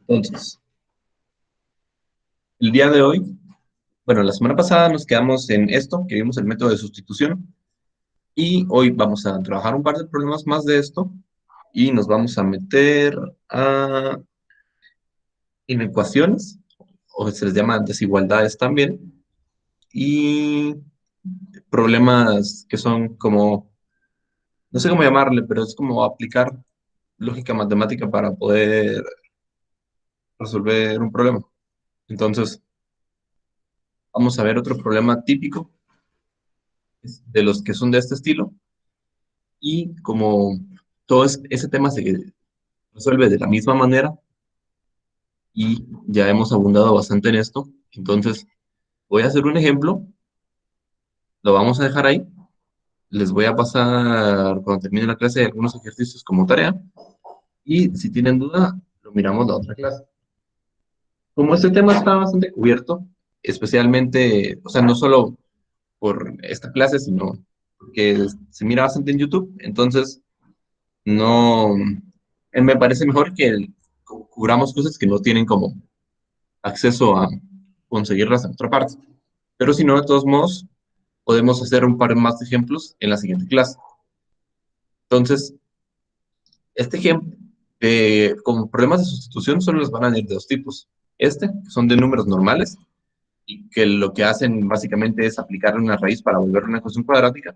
Entonces, el día de hoy, bueno, la semana pasada nos quedamos en esto, que vimos el método de sustitución, y hoy vamos a trabajar un par de problemas más de esto, y nos vamos a meter a inecuaciones, o se les llama desigualdades también, y problemas que son como, no sé cómo llamarle, pero es como aplicar lógica matemática para poder resolver un problema. Entonces, vamos a ver otro problema típico de los que son de este estilo. Y como ese tema se resuelve de la misma manera y ya hemos abundado bastante en esto, entonces voy a hacer un ejemplo, lo vamos a dejar ahí, les voy a pasar cuando termine la clase algunos ejercicios como tarea y si tienen duda, lo miramos la otra clase. Como este tema está bastante cubierto, especialmente, o sea, no solo por esta clase, sino porque se mira bastante en YouTube, entonces no, me parece mejor que cubramos cosas que no tienen como acceso a conseguirlas en otra parte. Pero si no, de todos modos, podemos hacer un par más de ejemplos en la siguiente clase. Entonces, este ejemplo, como problemas de sustitución, solo los van a ir de dos tipos. Que son de números normales, y que lo que hacen básicamente es aplicar una raíz para volver una ecuación cuadrática,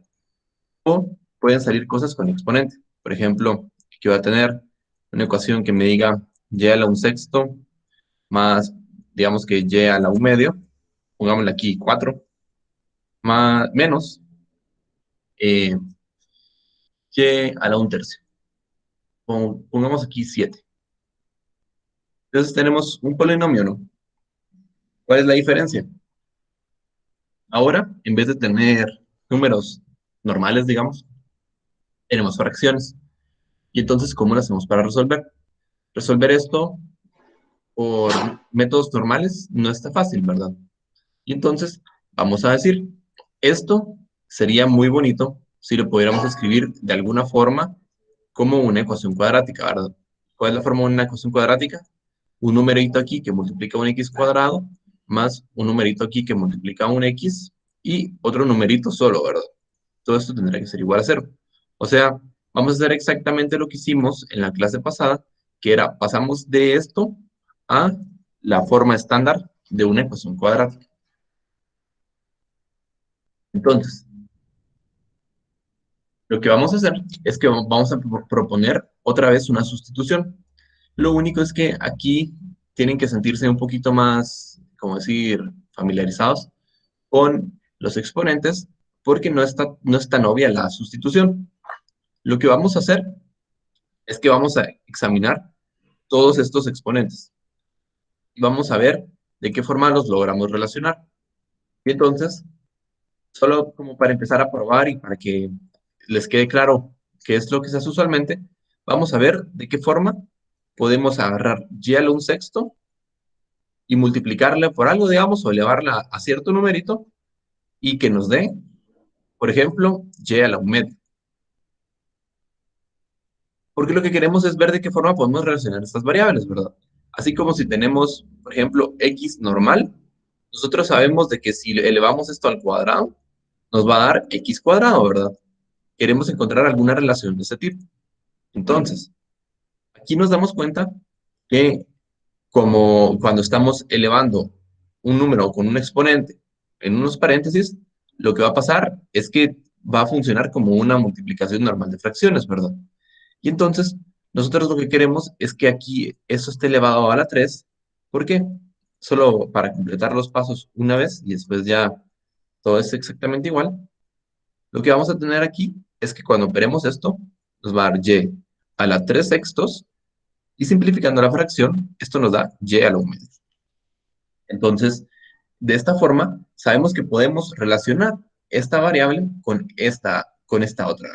o pueden salir cosas con exponente. Por ejemplo, que voy a tener una ecuación que me diga y a la un sexto más, digamos que y a la un medio, pongámosle aquí 4 más, menos eh, y a la un tercio. Pongamos aquí 7. Entonces tenemos un polinomio, ¿no? ¿Cuál es la diferencia? Ahora, en vez de tener números normales, digamos, tenemos fracciones. Y entonces, ¿cómo lo hacemos para resolver? Resolver esto por métodos normales no está fácil, ¿verdad? Y entonces, vamos a decir, esto sería muy bonito si lo pudiéramos escribir de alguna forma como una ecuación cuadrática, ¿verdad? ¿Cuál es la forma de una ecuación cuadrática? Un numerito aquí que multiplica un x cuadrado, más un numerito aquí que multiplica un x, y otro numerito solo, ¿verdad? Todo esto tendrá que ser igual a cero. O sea, vamos a hacer exactamente lo que hicimos en la clase pasada, que era, pasamos de esto a la forma estándar de una ecuación cuadrática. Entonces, lo que vamos a hacer es que vamos a proponer otra vez una sustitución. Lo único es que aquí tienen que sentirse un poquito más, como decir, familiarizados con los exponentes, porque no es tan obvia la sustitución. Lo que vamos a hacer es que vamos a examinar todos estos exponentes y vamos a ver de qué forma los logramos relacionar. Y entonces, solo como para empezar a probar y para que les quede claro qué es lo que se hace usualmente, vamos a ver de qué forma podemos agarrar y a la un sexto y multiplicarla por algo, digamos, o elevarla a cierto numerito y que nos dé, por ejemplo, y a la un medio. Porque lo que queremos es ver de qué forma podemos relacionar estas variables, ¿verdad? Así como si tenemos, por ejemplo, x normal, nosotros sabemos de que si elevamos esto al cuadrado, nos va a dar x cuadrado, ¿verdad? Queremos encontrar alguna relación de ese tipo. Entonces, aquí nos damos cuenta que como cuando estamos elevando un número con un exponente en unos paréntesis, lo que va a pasar es que va a funcionar como una multiplicación normal de fracciones, ¿verdad? Y entonces, nosotros lo que queremos es que aquí eso esté elevado a la 3. ¿Por qué? Solo para completar los pasos una vez y después ya todo es exactamente igual. Lo que vamos a tener aquí es que cuando operemos esto, nos va a dar y a la 3 sextos y simplificando la fracción, esto nos da y a la 1 medio. Entonces, de esta forma, sabemos que podemos relacionar esta variable con esta otra.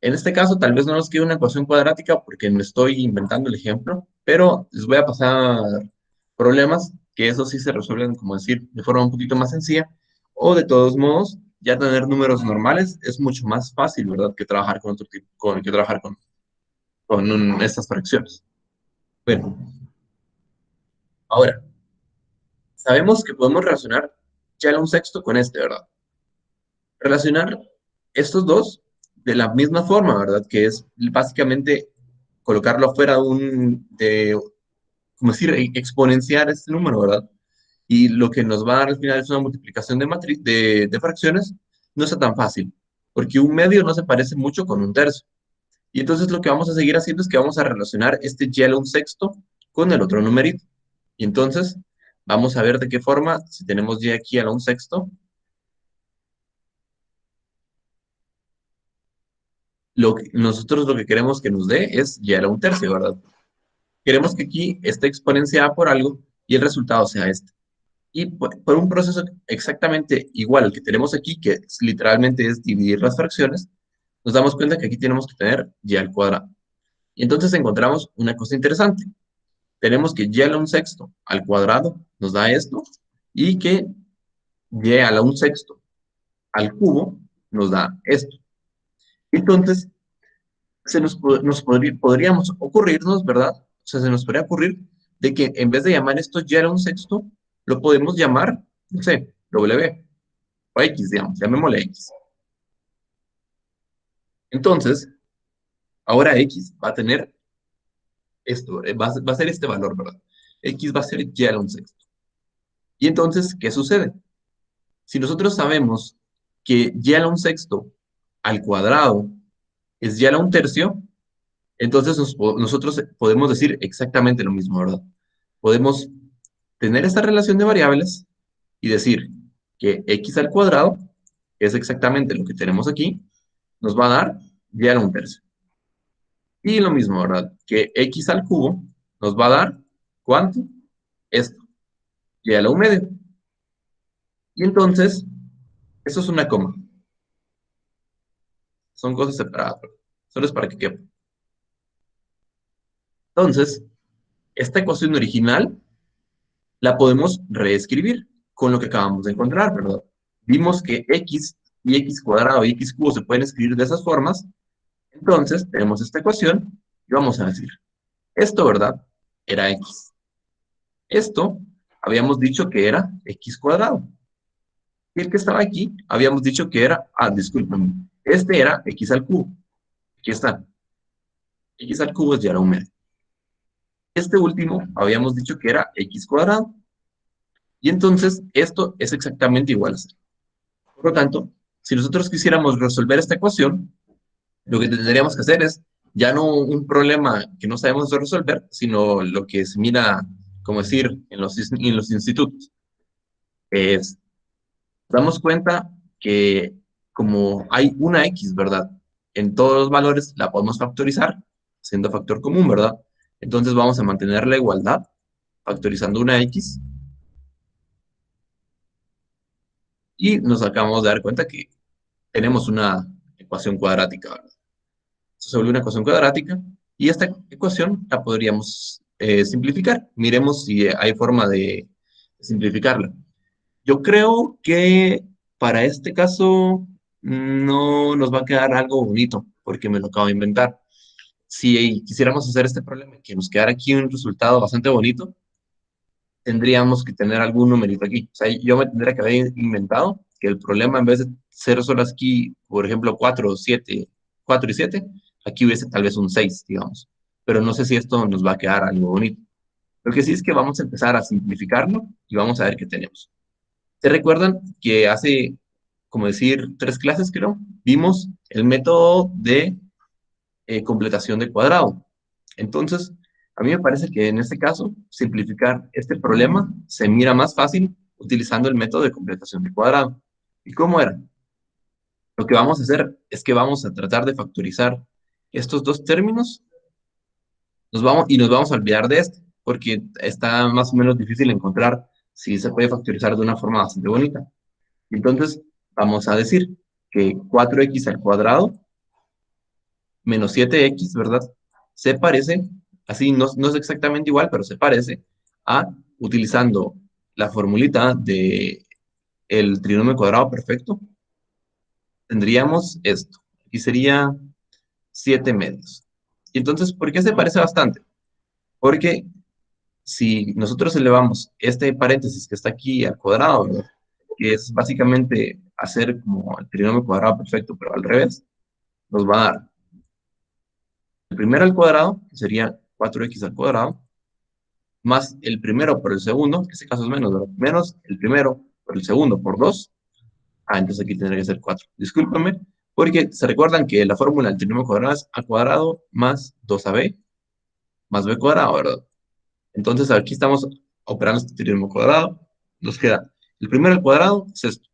En este caso, tal vez no nos quede una ecuación cuadrática porque no estoy inventando el ejemplo, pero les voy a pasar problemas que eso sí se resuelven, como decir, de forma un poquito más sencilla, o de todos modos, ya tener números normales es mucho más fácil, ¿verdad? Que trabajar con otro tipo, que trabajar con estas fracciones. Bueno, Ahora, sabemos que podemos relacionar ya un sexto con este, ¿verdad? Relacionar estos dos de la misma forma, ¿verdad? Que es básicamente colocarlo afuera como decir, exponenciar este número, ¿verdad? Y lo que nos va a dar al final es una multiplicación de fracciones, no está tan fácil, porque un medio no se parece mucho con un tercio. Y entonces lo que vamos a seguir haciendo es que vamos a relacionar este y a la un sexto con el otro numerito. Y entonces vamos a ver de qué forma, si tenemos y aquí a la un sexto, nosotros lo que queremos que nos dé es y a la un tercio, ¿verdad? Queremos que aquí esté exponenciada por algo y el resultado sea este. Y por un proceso exactamente igual al que tenemos aquí, que literalmente es dividir las fracciones, nos damos cuenta que aquí tenemos que tener y al cuadrado. Y entonces encontramos una cosa interesante. Tenemos que y a la un sexto al cuadrado nos da esto, y que y a la un sexto al cubo nos da esto. Entonces, podríamos ocurrirnos, ¿verdad? O sea, se nos podría ocurrir de que en vez de llamar esto y a la un sexto, lo podemos llamar, no sé, W o X, digamos, llamémosle X. Entonces, ahora X va a tener esto, va a ser este valor, ¿verdad? X va a ser y a la un sexto. Y entonces, ¿qué sucede? Si nosotros sabemos que y a la un sexto al cuadrado es y a la un tercio, entonces nosotros podemos decir exactamente lo mismo, ¿verdad? Podemos tener esta relación de variables y decir que x al cuadrado, que es exactamente lo que tenemos aquí, nos va a dar y a la un tercio. Y lo mismo, ¿verdad? Que x al cubo nos va a dar, ¿cuánto? Esto, y a la un medio. Y entonces, eso es una coma. Son cosas separadas, ¿verdad? Solo es para que quepa. Entonces, esta ecuación original la podemos reescribir con lo que acabamos de encontrar, ¿verdad? Vimos que x y x cuadrado y x cubo se pueden escribir de esas formas. Entonces, tenemos esta ecuación y vamos a decir, esto, ¿verdad? Era x. Esto habíamos dicho que era x cuadrado. Y el que estaba aquí, habíamos dicho que era, discúlpenme, este era x al cubo. Aquí está. X al cubo es ya la un medio. Este último, habíamos dicho que era x cuadrado. Y entonces, esto es exactamente igual a cero. Por lo tanto, si nosotros quisiéramos resolver esta ecuación, lo que tendríamos que hacer es ya no un problema que no sabemos resolver, sino lo que se mira, como decir, en los institutos. Es, damos cuenta que como hay una X, ¿verdad? En todos los valores la podemos factorizar, siendo factor común, ¿verdad? Entonces vamos a mantener la igualdad factorizando una X y nos acabamos de dar cuenta que tenemos una ecuación cuadrática, ¿verdad? Se vuelve una ecuación cuadrática y esta ecuación la podríamos simplificar. Miremos si hay forma de simplificarla. Yo creo que para este caso no nos va a quedar algo bonito, porque me lo acabo de inventar. Si quisiéramos hacer este problema, que nos quedara aquí un resultado bastante bonito, tendríamos que tener algún numerito aquí. O sea, yo me tendría que haber inventado que el problema, en vez de ser solo aquí, por ejemplo, 4 7 4 y 7 aquí hubiese tal vez un 6 digamos. Pero no sé si esto nos va a quedar algo bonito. Lo que sí es que vamos a empezar a simplificarlo y vamos a ver qué tenemos. ¿Se recuerdan que hace, como decir, 3 clases, creo, vimos el método de completación de cuadrado? Entonces, a mí me parece que en este caso, simplificar este problema se mira más fácil utilizando el método de completación de cuadrado. ¿Y cómo era? Lo que vamos a hacer es que vamos a tratar de factorizar estos dos términos y nos vamos a olvidar de este, porque está más o menos difícil encontrar si se puede factorizar de una forma bastante bonita. Entonces, vamos a decir que 4x al cuadrado menos 7x, ¿verdad? Se parece, así no es exactamente igual, pero se parece a, utilizando la formulita de el trinomio cuadrado perfecto, tendríamos esto. Aquí sería 7 medios. Y entonces, ¿por qué se parece bastante? Porque si nosotros elevamos este paréntesis que está aquí al cuadrado, ¿verdad? Que es básicamente hacer como el trinomio cuadrado perfecto, pero al revés, nos va a dar el primero al cuadrado, que sería 4x al cuadrado, más el primero por el segundo, en este caso es menos, ¿verdad? Menos el primero por el segundo por 2. Entonces aquí tendría que ser 4. Discúlpame, porque se recuerdan que la fórmula del trinomio cuadrado es a cuadrado más 2ab más b cuadrado, ¿verdad? Entonces aquí estamos operando este trinomio cuadrado. Nos queda el primero al cuadrado, es esto.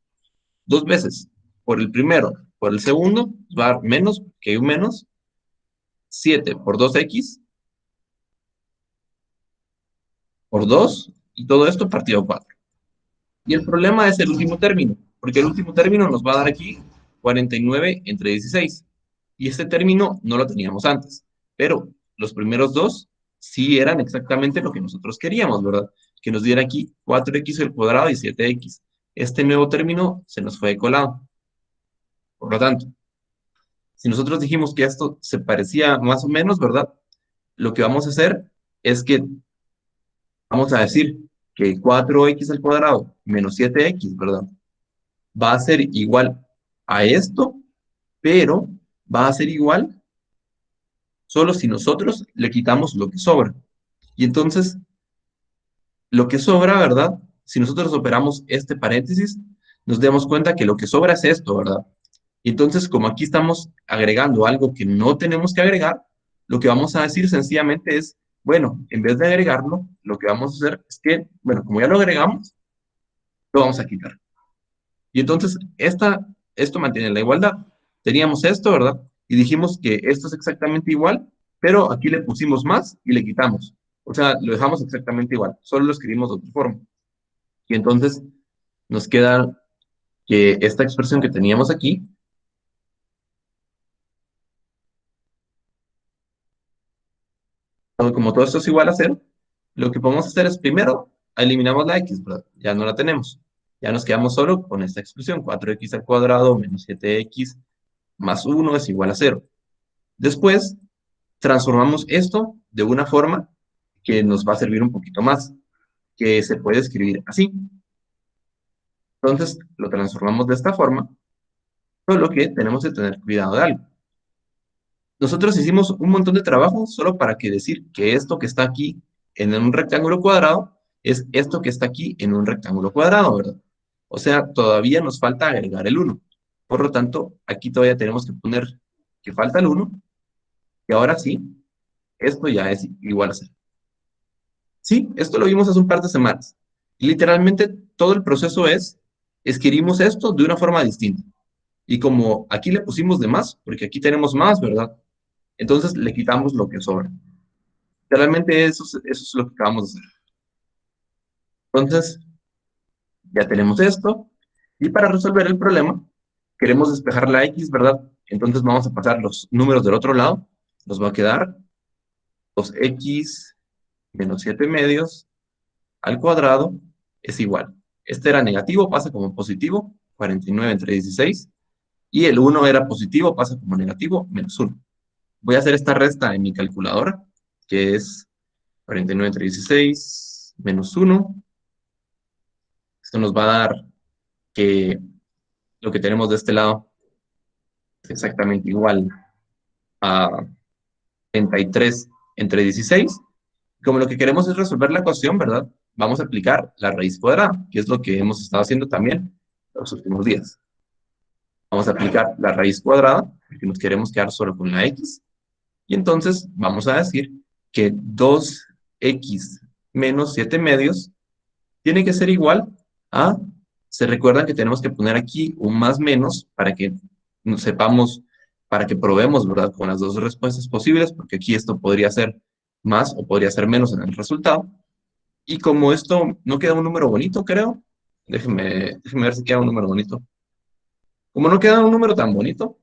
Dos veces por el primero, por el segundo, va a dar menos, que hay un menos, 7 por 2x por 2 y todo esto partido 4. Y el problema es el último término, porque el último término nos va a dar aquí 49 entre 16. Y este término no lo teníamos antes, pero los primeros dos sí eran exactamente lo que nosotros queríamos, ¿verdad? Que nos diera aquí 4x al cuadrado y 7x. Este nuevo término se nos fue colado. Por lo tanto, si nosotros dijimos que esto se parecía más o menos, ¿verdad? Lo que vamos a hacer es que vamos a decir que 4x al cuadrado menos 7x, ¿verdad? Va a ser igual a esto, pero va a ser igual solo si nosotros le quitamos lo que sobra. Y entonces, lo que sobra, ¿verdad? Si nosotros operamos este paréntesis, nos damos cuenta que lo que sobra es esto, ¿verdad? Y entonces, como aquí estamos agregando algo que no tenemos que agregar, lo que vamos a decir sencillamente es, bueno, en vez de agregarlo, lo que vamos a hacer es que, bueno, como ya lo agregamos, lo vamos a quitar. Y entonces, esto mantiene la igualdad. Teníamos esto, ¿verdad? Y dijimos que esto es exactamente igual, pero aquí le pusimos más y le quitamos. O sea, lo dejamos exactamente igual, solo lo escribimos de otra forma. Y entonces nos queda que esta expresión que teníamos aquí, como todo esto es igual a cero, lo que podemos hacer es primero eliminamos la x, ¿verdad? Ya no la tenemos. Ya nos quedamos solo con esta expresión, 4x al cuadrado menos 7x más 1 es igual a cero. Después, transformamos esto de una forma que nos va a servir un poquito más, que se puede escribir así. Entonces, lo transformamos de esta forma, solo que tenemos que tener cuidado de algo. Nosotros hicimos un montón de trabajo solo para que decir que esto que está aquí en un rectángulo cuadrado es esto que está aquí en un rectángulo cuadrado, ¿verdad? O sea, todavía nos falta agregar el 1. Por lo tanto, aquí todavía tenemos que poner que falta el 1, y ahora sí, esto ya es igual a 0. Sí, esto lo vimos hace un par de semanas. Y literalmente todo el proceso es, escribimos esto de una forma distinta. Y como aquí le pusimos de más, porque aquí tenemos más, ¿verdad? Entonces le quitamos lo que sobra. Literalmente eso es lo que acabamos de hacer. Entonces, ya tenemos esto. Y para resolver el problema, queremos despejar la x, ¿verdad? Entonces vamos a pasar los números del otro lado. Nos va a quedar 2x menos 7 medios al cuadrado es igual. Este era negativo, pasa como positivo, 49 entre 16. Y el 1 era positivo, pasa como negativo, menos 1. Voy a hacer esta resta en mi calculadora, que es 49 entre 16 menos 1. Esto nos va a dar que lo que tenemos de este lado es exactamente igual a 33 entre 16. Como lo que queremos es resolver la ecuación, ¿verdad? Vamos a aplicar la raíz cuadrada, que es lo que hemos estado haciendo también los últimos días. Vamos a aplicar la raíz cuadrada, porque nos queremos quedar solo con la x. Y entonces vamos a decir que 2x menos 7 medios tiene que ser igual a, se recuerdan que tenemos que poner aquí un más menos para que sepamos, para que probemos, ¿verdad? Con las dos respuestas posibles, porque aquí esto podría ser más o podría ser menos en el resultado. Y como esto no queda un número bonito, creo, déjenme ver si queda un número bonito. Como no queda un número tan bonito,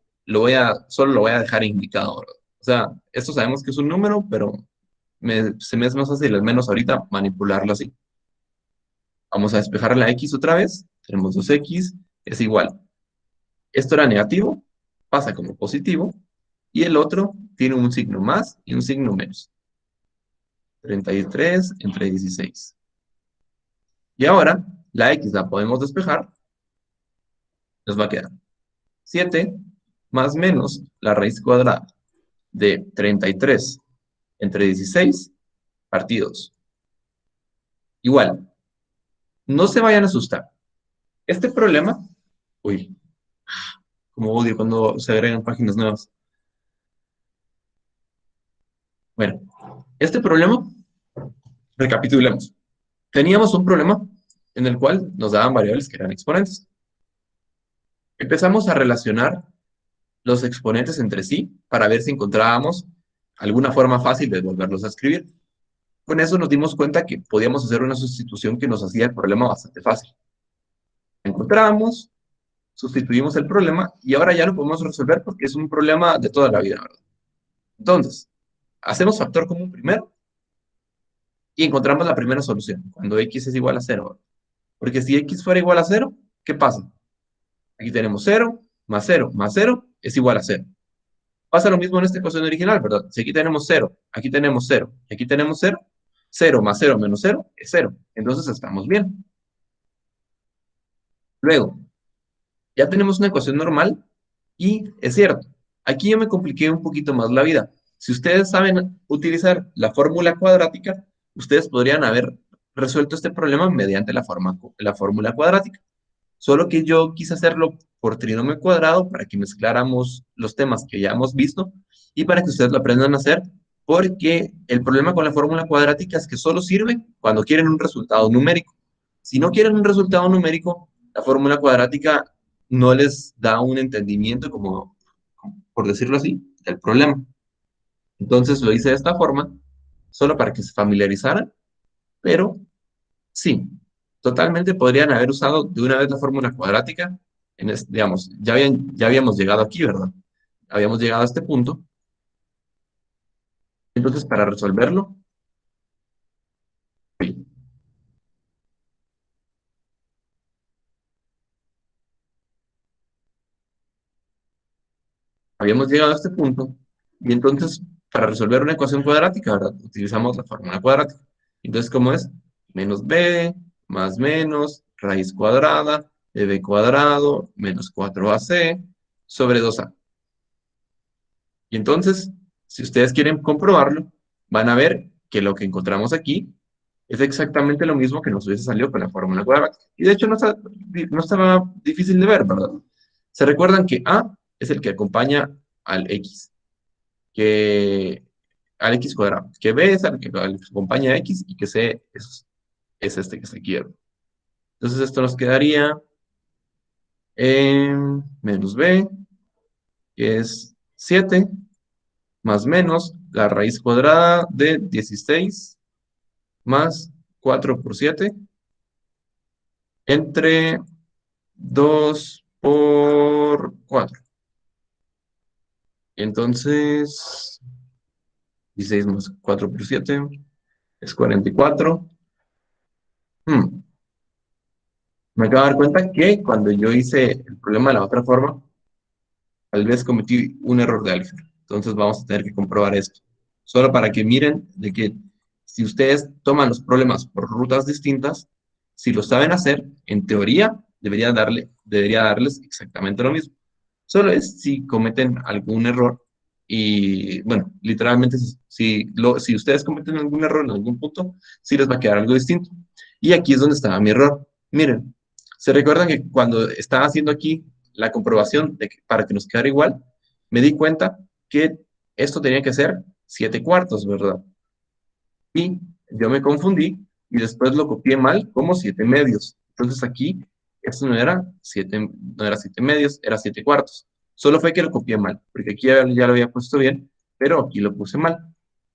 solo lo voy a dejar indicado, ¿verdad? O sea, esto sabemos que es un número, pero se me es más fácil, al menos ahorita, manipularlo así. Vamos a despejar la x otra vez. Tenemos 2x, es igual. Esto era negativo, pasa como positivo, y el otro tiene un signo más y un signo menos. 33 entre 16. Y ahora, la x la podemos despejar. Nos va a quedar 7 más menos la raíz cuadrada de 33 entre 16 partidos. Igual, no se vayan a asustar. Este problema, uy, como odio cuando se agregan páginas nuevas. Bueno, este problema, recapitulemos. Teníamos un problema en el cual nos daban variables que eran exponentes. Empezamos a relacionar los exponentes entre sí para ver si encontrábamos alguna forma fácil de volverlos a escribir. Con eso nos dimos cuenta que podíamos hacer una sustitución que nos hacía el problema bastante fácil. Encontramos, sustituimos el problema y ahora ya lo podemos resolver porque es un problema de toda la vida, ¿verdad? Entonces, hacemos factor común primero y encontramos la primera solución, cuando x es igual a 0. Porque si x fuera igual a 0, ¿qué pasa? Aquí tenemos 0 más 0 es igual a 0. Pasa lo mismo en esta ecuación original, ¿verdad? Si aquí tenemos 0, aquí tenemos 0 y aquí tenemos 0, 0 más 0 menos 0 es 0. Entonces estamos bien. Luego, ya tenemos una ecuación normal y es cierto, aquí yo me compliqué un poquito más la vida. Si ustedes saben utilizar la fórmula cuadrática, ustedes podrían haber resuelto este problema mediante la fórmula cuadrática. Solo que yo quise hacerlo por trinomio cuadrado para que mezcláramos los temas que ya hemos visto y para que ustedes lo aprendan a hacer, porque el problema con la fórmula cuadrática es que solo sirve cuando quieren un resultado numérico. Si no quieren un resultado numérico, la fórmula cuadrática no les da un entendimiento, como por decirlo así, del problema. Entonces lo hice de esta forma, solo para que se familiarizaran, pero sí, totalmente podrían haber usado de una vez la fórmula cuadrática. Digamos, ya habíamos llegado aquí, ¿verdad? Habíamos llegado a este punto. Entonces, para resolverlo, sí, habíamos llegado a este punto. Y entonces, para resolver una ecuación cuadrática, ¿verdad? Utilizamos la fórmula cuadrática. Entonces, ¿cómo es? Menos b más menos raíz cuadrada de b cuadrado menos 4ac sobre 2a. Y entonces, si ustedes quieren comprobarlo, van a ver que lo que encontramos aquí es exactamente lo mismo que nos hubiese salido con la fórmula cuadrática. Y de hecho no estaba difícil de ver, ¿verdad? Se recuerdan que A es el que acompaña al X, que al X cuadrado, que B es al que acompaña a X y que C es este que se quiere. Entonces esto nos quedaría en menos B, que es 7 más menos la raíz cuadrada de 16 más 4 por 7 entre 2 por 4. Entonces, 16 más 4 por 7 es 44. Hmm, Me acabo de dar cuenta que cuando yo hice el problema de la otra forma, tal vez cometí un error de álgebra. Entonces vamos a tener que comprobar esto. Solo para que miren de que si ustedes toman los problemas por rutas distintas, si lo saben hacer, en teoría debería darles exactamente lo mismo. Solo es si cometen algún error y, bueno, literalmente si ustedes cometen algún error en algún punto, sí les va a quedar algo distinto. Y aquí es donde estaba mi error. Miren, se recuerdan que cuando estaba haciendo aquí la comprobación para que nos quedara igual, me di cuenta que esto tenía que ser 7 cuartos, ¿verdad? Y yo me confundí y después lo copié mal como 7 medios. Entonces aquí esto no era 7 medios, era 7 cuartos. Solo fue que lo copié mal, porque aquí ya lo había puesto bien, pero aquí lo puse mal.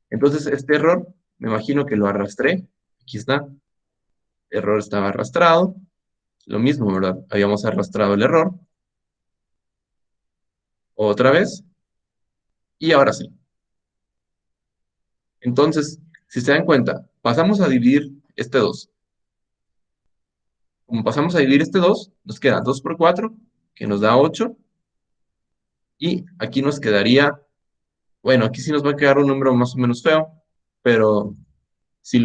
Entonces este error, me imagino que lo arrastré. Aquí está, error estaba arrastrado. Lo mismo, ¿verdad? Habíamos arrastrado el error. Otra vez. Y ahora sí. Entonces, si se dan cuenta, pasamos a dividir este 2. Como pasamos a dividir este 2, nos queda 2 por 4, que nos da 8. Y aquí nos quedaría, bueno, aquí sí nos va a quedar un número más o menos feo, pero Si,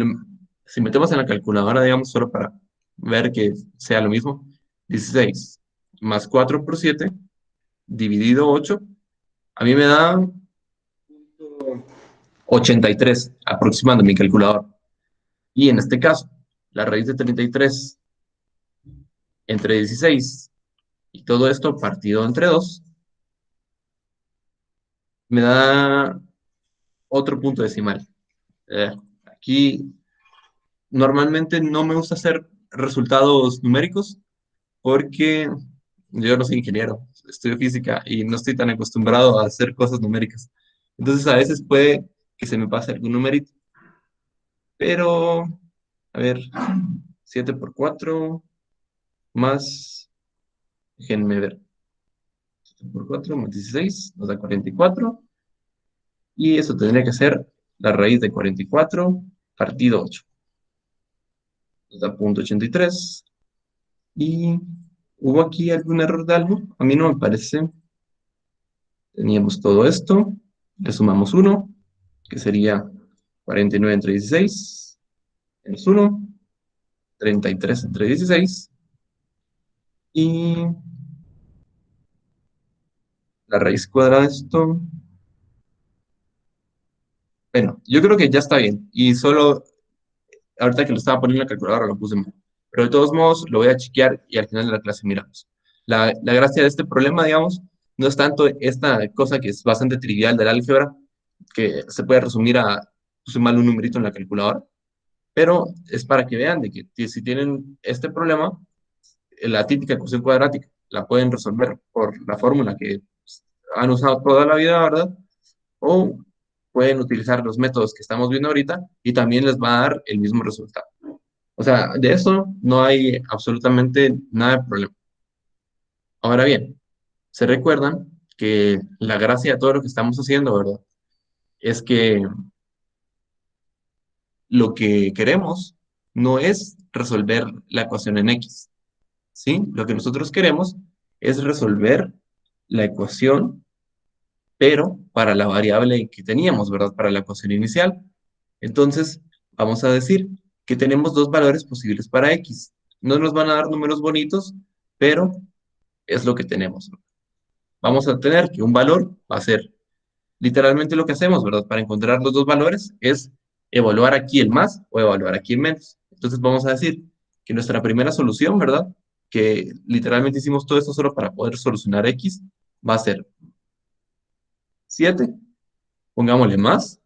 si metemos en la calculadora, digamos, solo para ver que sea lo mismo, 16 más 4 por 7 dividido 8 a mí me da 83 aproximando mi calculador. Y en este caso, la raíz de 33 entre 16 y todo esto partido entre 2 me da otro punto decimal. Aquí normalmente no me gusta hacer resultados numéricos porque yo no soy ingeniero, estudio física y no estoy tan acostumbrado a hacer cosas numéricas. Entonces a veces puede que se me pase algún numerito, pero a ver, 7 por 4 más, déjenme ver, 7 por 4 más 16 nos da 44 y eso tendría que ser la raíz de 44 partido 8. Nos da punto 83 y ¿hubo aquí algún error de algo? A mí no me parece. Teníamos todo esto, le sumamos 1, que sería 49 entre 16, menos 1, 33 entre 16, y la raíz cuadrada de esto, bueno, yo creo que ya está bien, y solo ahorita que lo estaba poniendo en la calculadora lo puse mal, pero de todos modos lo voy a chequear y al final de la clase miramos. La gracia de este problema, digamos, no es tanto esta cosa que es bastante trivial del álgebra, que se puede resumir a, puse mal un numerito en la calculadora, pero es para que vean de que si tienen este problema, la típica ecuación cuadrática la pueden resolver por la fórmula que han usado toda la vida, ¿verdad? O pueden utilizar los métodos que estamos viendo ahorita y también les va a dar el mismo resultado. O sea, de eso no hay absolutamente nada de problema. Ahora bien, se recuerdan que la gracia de todo lo que estamos haciendo, ¿verdad? Es que lo que queremos no es resolver la ecuación en X, ¿sí? Lo que nosotros queremos es resolver la ecuación, pero para la variable que teníamos, ¿verdad? Para la ecuación inicial. Entonces, vamos a decir que tenemos dos valores posibles para X. No nos van a dar números bonitos, pero es lo que tenemos. Vamos a tener que un valor va a ser literalmente lo que hacemos, ¿verdad? Para encontrar los dos valores es evaluar aquí el más o evaluar aquí el menos. Entonces vamos a decir que nuestra primera solución, ¿verdad? Que literalmente hicimos todo esto solo para poder solucionar X, va a ser 7, pongámosle más,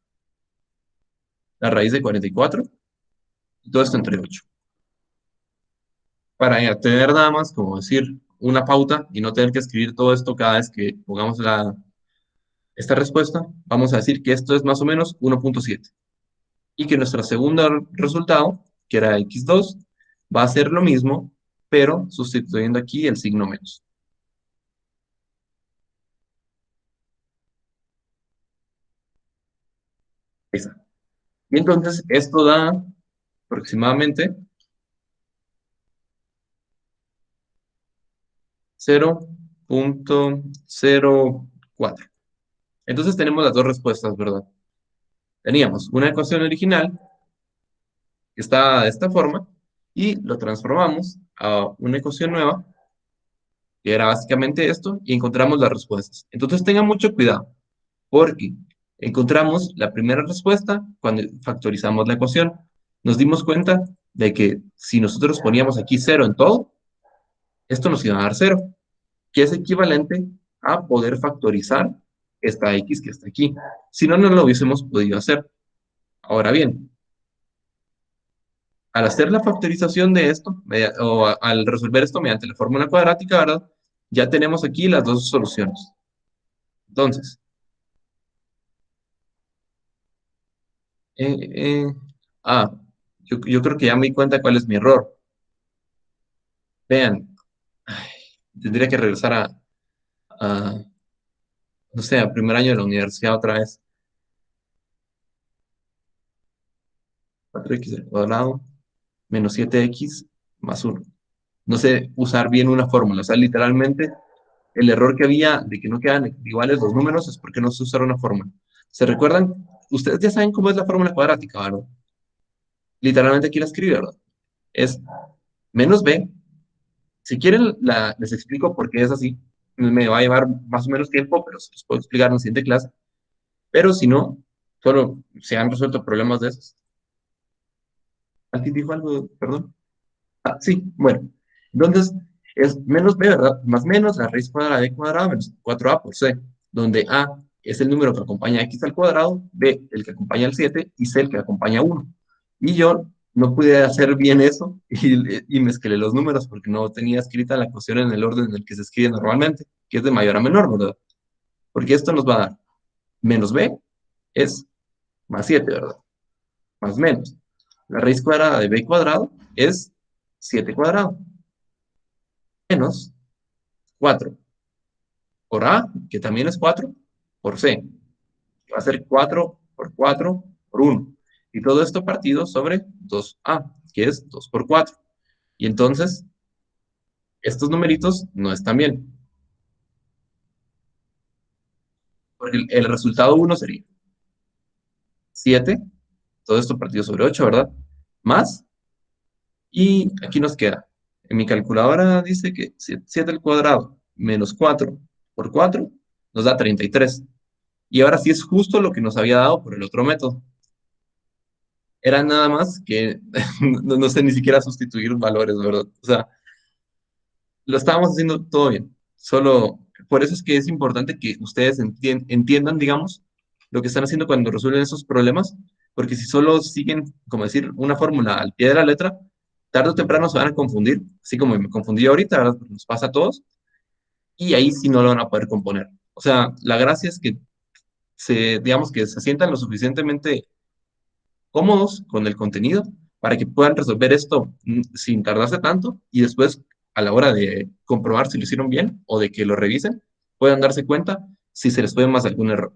la raíz de 44, y todo esto entre 8. Para tener nada más, como decir, una pauta y no tener que escribir todo esto cada vez que pongamos esta respuesta, vamos a decir que esto es más o menos 1.7. Y que nuestro segundo resultado, que era x2, va a ser lo mismo, pero sustituyendo aquí el signo menos. Ahí está. Y entonces esto da aproximadamente 0.04. Entonces tenemos las dos respuestas, ¿verdad? Teníamos una ecuación original que está de esta forma y lo transformamos a una ecuación nueva que era básicamente esto y encontramos las respuestas. Entonces tengan mucho cuidado porque encontramos la primera respuesta cuando factorizamos la ecuación. Nos dimos cuenta de que si nosotros poníamos aquí cero en todo, esto nos iba a dar cero, que es equivalente a poder factorizar esta x que está aquí. Si no, no lo hubiésemos podido hacer. Ahora bien, al hacer la factorización de esto, al resolver esto mediante la fórmula cuadrática, ¿verdad? Ya tenemos aquí las dos soluciones. Entonces, eh, eh, ah, yo creo que ya me di cuenta cuál es mi error. Vean, ay, tendría que regresar a, no sé, a primer año de la universidad otra vez. 4x al cuadrado menos 7x más 1. No sé usar bien una fórmula. O sea, literalmente el error que había de que no quedan iguales los números es porque no se usaron una fórmula. ¿Se recuerdan? Ustedes ya saben cómo es la fórmula cuadrática, ¿verdad? literalmente aquí la escribí, ¿verdad? Es menos b. Si quieren, les explico por qué es así. Me va a llevar más o menos tiempo, pero se los puedo explicar en la siguiente clase. Pero si no, solo se han resuelto problemas de esos. ¿Alguien dijo algo? Perdón. Ah, sí, bueno. Entonces, es menos b, ¿verdad? Más menos la raíz cuadrada de b cuadrado menos 4a por c, donde a es el número que acompaña a x al cuadrado, b el que acompaña al 7 y c el que acompaña a 1. Y yo no pude hacer bien eso y mezclé los números porque no tenía escrita la ecuación en el orden en el que se escribe normalmente, que es de mayor a menor, ¿verdad? Porque esto nos va a dar menos b es más 7, ¿verdad? Más menos. La raíz cuadrada de b cuadrado es 7 cuadrado, menos 4 por a, que también es 4 por c. Va a ser 4 por 4 por 1. Y todo esto partido sobre 2a, que es 2 por 4. Y entonces, estos numeritos no están bien. Porque el resultado 1 sería 7, todo esto partido sobre 8, ¿verdad? Más, y aquí nos queda. En mi calculadora dice que 7 al cuadrado menos 4 por 4 nos da 33. Y ahora sí es justo lo que nos había dado por el otro método. Era nada más que no sé ni siquiera sustituir valores, ¿verdad? O sea, lo estábamos haciendo todo bien. Solo por eso es que es importante que ustedes entiendan, digamos, lo que están haciendo cuando resuelven esos problemas, porque si solo siguen, como decir, una fórmula al pie de la letra, tarde o temprano se van a confundir, así como me confundí ahorita, ¿verdad? Porque nos pasa a todos, y ahí sí no lo van a poder componer. O sea, la gracia es que digamos, que se sientan lo suficientemente cómodos con el contenido para que puedan resolver esto sin tardarse tanto y después a la hora de comprobar si lo hicieron bien o de que lo revisen, puedan darse cuenta si se les fue más algún error.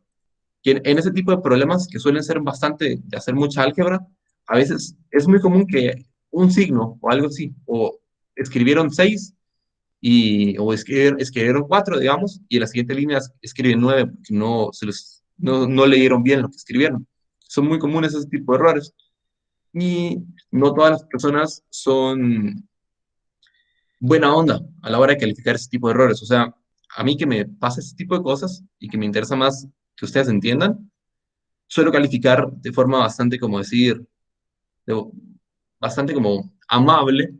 Que en ese tipo de problemas que suelen ser bastante de hacer mucha álgebra, a veces es muy común que un signo o algo así, o escribieron 6 o escribieron 4, digamos, y en la siguiente línea escriben 9 porque no leyeron bien lo que escribieron. Son muy comunes ese tipo de errores. Y no todas las personas son buena onda a la hora de calificar ese tipo de errores. O sea, a mí que me pasa ese tipo de cosas y que me interesa más que ustedes entiendan, suelo calificar de forma bastante, como decir, de- bastante como amable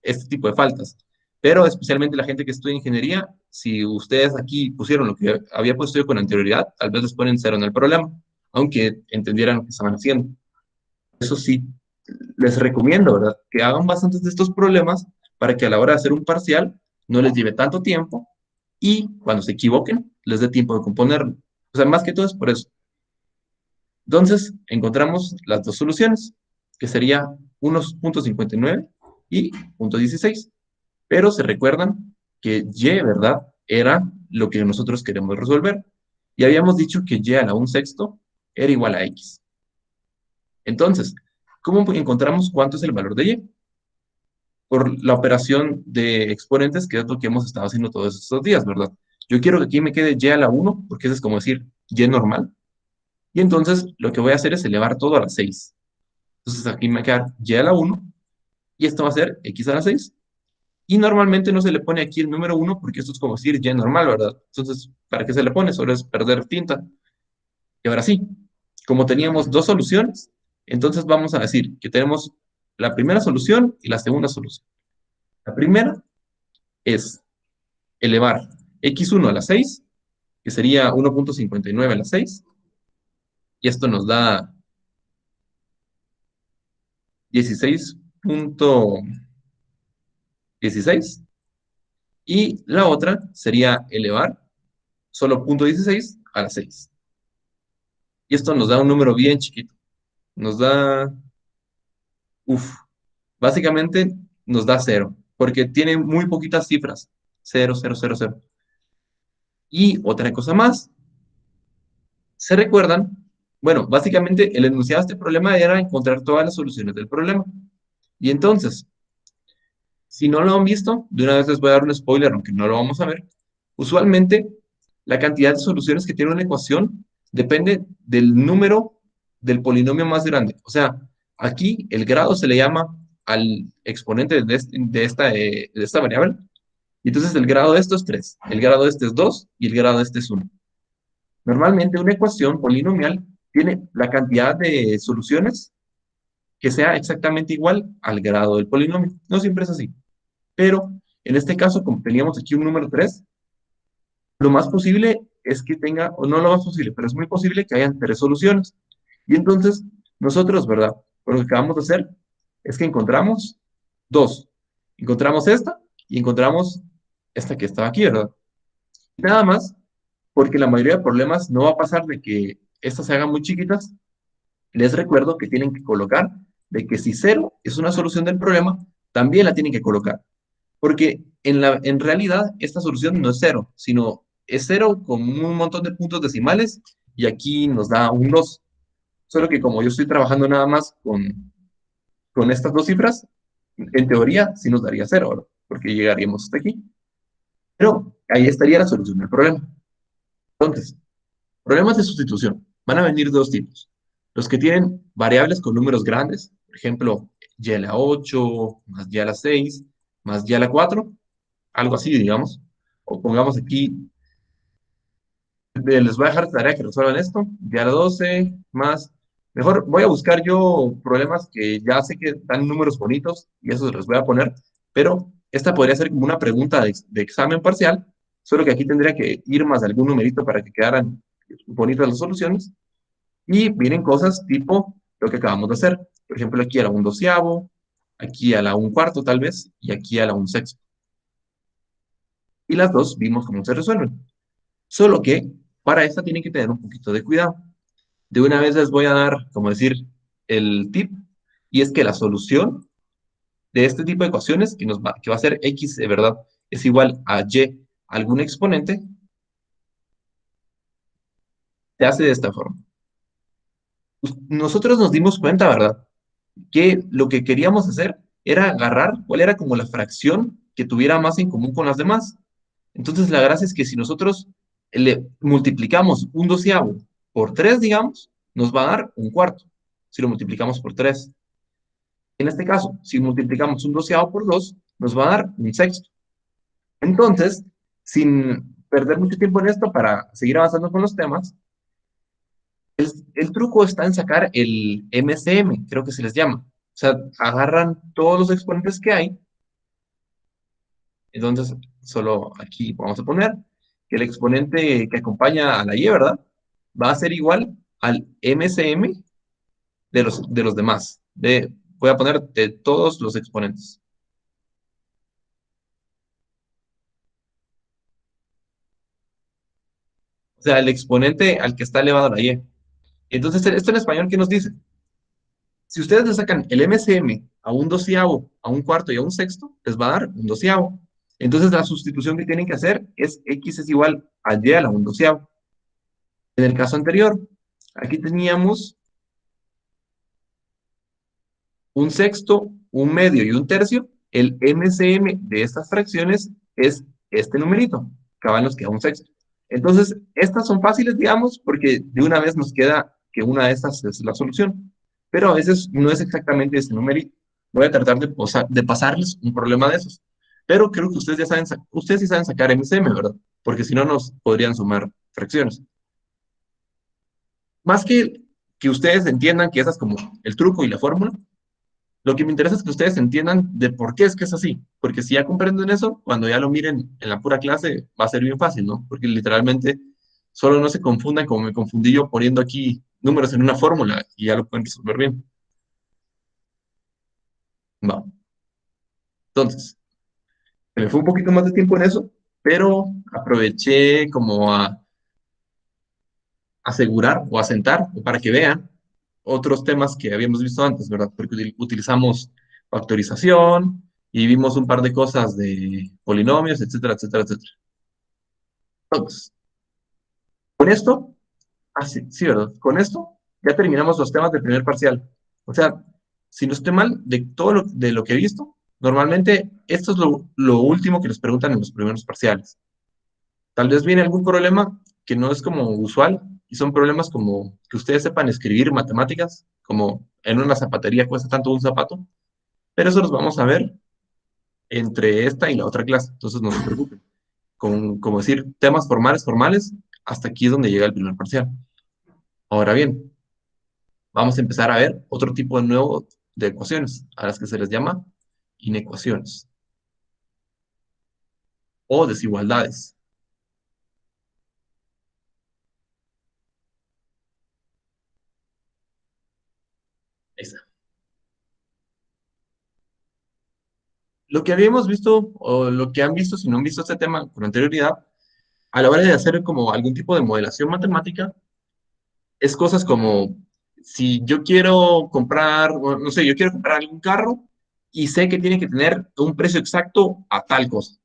este tipo de faltas. Pero especialmente la gente que estudia ingeniería, si ustedes aquí pusieron lo que había puesto yo con anterioridad, tal vez les ponen cero en el problema, aunque entendieran lo que estaban haciendo. Eso sí, les recomiendo, ¿verdad? Que hagan bastantes de estos problemas para que a la hora de hacer un parcial no les lleve tanto tiempo y cuando se equivoquen les dé tiempo de componerlo. O sea, más que todo es por eso. Entonces, encontramos las dos soluciones, que sería unos punto 59 y punto 16. Pero se recuerdan que y, ¿verdad? Era lo que nosotros queremos resolver. Y habíamos dicho que y a la 1/6 era igual a x. Entonces, ¿cómo encontramos cuánto es el valor de y? Por la operación de exponentes, que es lo que hemos estado haciendo todos estos días, ¿verdad? Yo quiero que aquí me quede y a la 1, porque eso es como decir y normal. Y entonces lo que voy a hacer es elevar todo a la 6. Entonces aquí me va a quedar y a la 1, y esto va a ser x a la 6. Y normalmente no se le pone aquí el número 1 porque esto es como decir y normal, ¿verdad? Entonces, ¿para qué se le pone? Solo es perder tinta. Y ahora sí, como teníamos dos soluciones, entonces vamos a decir que tenemos la primera solución y la segunda solución. La primera es elevar x1 a la 6, que sería 1.59 a la 6, y esto nos da 16.16, y la otra sería elevar solo 0.16 a la 6. Y esto nos da un número bien chiquito. Nos da, básicamente nos da cero, porque tiene muy poquitas cifras. Cero, cero, cero, cero. Y otra cosa más, ¿se recuerdan? Bueno, básicamente el enunciado de este problema era encontrar todas las soluciones del problema. Y entonces, si no lo han visto, de una vez les voy a dar un spoiler, aunque no lo vamos a ver. Usualmente, la cantidad de soluciones que tiene una ecuación depende del número del polinomio más grande. O sea, Aquí el grado se le llama al exponente de esta variable. Y entonces el grado de esto es 3, el grado de este es 2 y el grado de este es 1. Normalmente una ecuación polinomial tiene la cantidad de soluciones que sea exactamente igual al grado del polinomio. No siempre es así. Pero en este caso, como teníamos aquí un número 3, lo más posible es que tenga, o no lo más posible, pero es muy posible que hayan 3 soluciones. Y entonces, nosotros, ¿verdad? Lo que acabamos de hacer es que encontramos 2. Encontramos esta y encontramos esta que estaba aquí, ¿verdad? Nada más, porque la mayoría de problemas no va a pasar de que estas se hagan muy chiquitas. Les recuerdo que tienen que colocar de que si 0 es una solución del problema, también la tienen que colocar. Porque en realidad esta solución no es 0, sino es 0 con un montón de puntos decimales y aquí nos da un 2. Solo que como yo estoy trabajando nada más con estas 2 cifras, en teoría sí nos daría 0, ¿verdad? Porque llegaríamos hasta aquí. Pero ahí estaría la solución del problema. Entonces, problemas de sustitución. Van a venir 2 tipos. Los que tienen variables con números grandes, por ejemplo, y a la 8 más y a la 6 más y a la 4, algo así, digamos. O pongamos aquí, les voy a dejar tarea que resuelvan esto, y a la 12 más. Mejor voy a buscar yo problemas que ya sé que dan números bonitos y esos los voy a poner, pero esta podría ser como una pregunta de examen parcial, solo que aquí tendría que ir más algún numerito para que quedaran bonitas las soluciones. Y vienen cosas tipo lo que acabamos de hacer. Por ejemplo, aquí a la un doceavo, aquí a la un cuarto tal vez, y aquí a la un sexto. Y las dos vimos cómo se resuelven. Solo que para esta tienen que tener un poquito de cuidado. De una vez les voy a dar, como decir, el tip, y es que la solución de este tipo de ecuaciones, que va a ser x de verdad, es igual a y algún exponente, se hace de esta forma. Nosotros nos dimos cuenta, ¿verdad? Que lo que queríamos hacer era agarrar cuál era como la fracción que tuviera más en común con las demás. Entonces, la gracia es que si nosotros le multiplicamos un doceavo por 3, digamos, nos va a dar un cuarto, si lo multiplicamos por 3. En este caso, si multiplicamos un doceavo por 2, nos va a dar un sexto. Entonces, sin perder mucho tiempo en esto para seguir avanzando con los temas, el truco está en sacar el MCM, creo que se les llama. O sea, agarran todos los exponentes que hay. Entonces, solo aquí vamos a poner que el exponente que acompaña a la y, ¿verdad? Va a ser igual al MCM de los demás. Voy a poner de todos los exponentes. O sea, el exponente al que está elevado a la y. Entonces, esto en español, ¿qué nos dice? Si ustedes le sacan el MCM a un doceavo, a un cuarto y a un sexto, les va a dar un doceavo. Entonces, la sustitución que tienen que hacer es x es igual a y a la un doceavo. En el caso anterior, aquí teníamos un sexto, un medio y un tercio. El MCM de estas fracciones es este numerito. Cabal nos queda un sexto. Entonces, estas son fáciles, digamos, porque de una vez nos queda que una de estas es la solución. Pero a veces no es exactamente ese numerito. Voy a tratar de pasarles un problema de esos. Pero creo que ustedes ya saben, ustedes sí saben sacar MCM, ¿verdad? Porque si no, nos podrían sumar fracciones. Más que ustedes entiendan que esa es como el truco y la fórmula, lo que me interesa es que ustedes entiendan de por qué es que es así. Porque si ya comprenden eso, cuando ya lo miren en la pura clase, va a ser bien fácil, ¿no? Porque literalmente solo no se confundan como me confundí yo poniendo aquí números en una fórmula y ya lo pueden resolver bien. Va. Entonces, se me fue un poquito más de tiempo en eso, pero aproveché como a asegurar o asentar para que vean otros temas que habíamos visto antes, ¿verdad? Porque utilizamos factorización y vimos un par de cosas de polinomios, etcétera, etcétera, etcétera. Entonces, con esto, sí, sí, ¿verdad? Con esto ya terminamos los temas del primer parcial. O sea, si no estoy mal, de lo que he visto, normalmente esto es lo último que les preguntan en los primeros parciales. Tal vez viene algún problema que no es como usual y son problemas como que ustedes sepan escribir matemáticas, como en una zapatería cuesta tanto un zapato, pero eso los vamos a ver entre esta y la otra clase, entonces no se preocupen. Como decir, temas formales, formales, hasta aquí es donde llega el primer parcial. Ahora bien, vamos a empezar a ver otro tipo de nuevo de ecuaciones, a las que se les llama inecuaciones o desigualdades. Ahí está. Lo que habíamos visto, o lo que han visto, si no han visto este tema con anterioridad, a la hora de hacer como algún tipo de modelación matemática, es cosas como, si yo quiero comprar, o no sé, yo quiero comprar algún carro y sé que tiene que tener un precio exacto a tal cosa,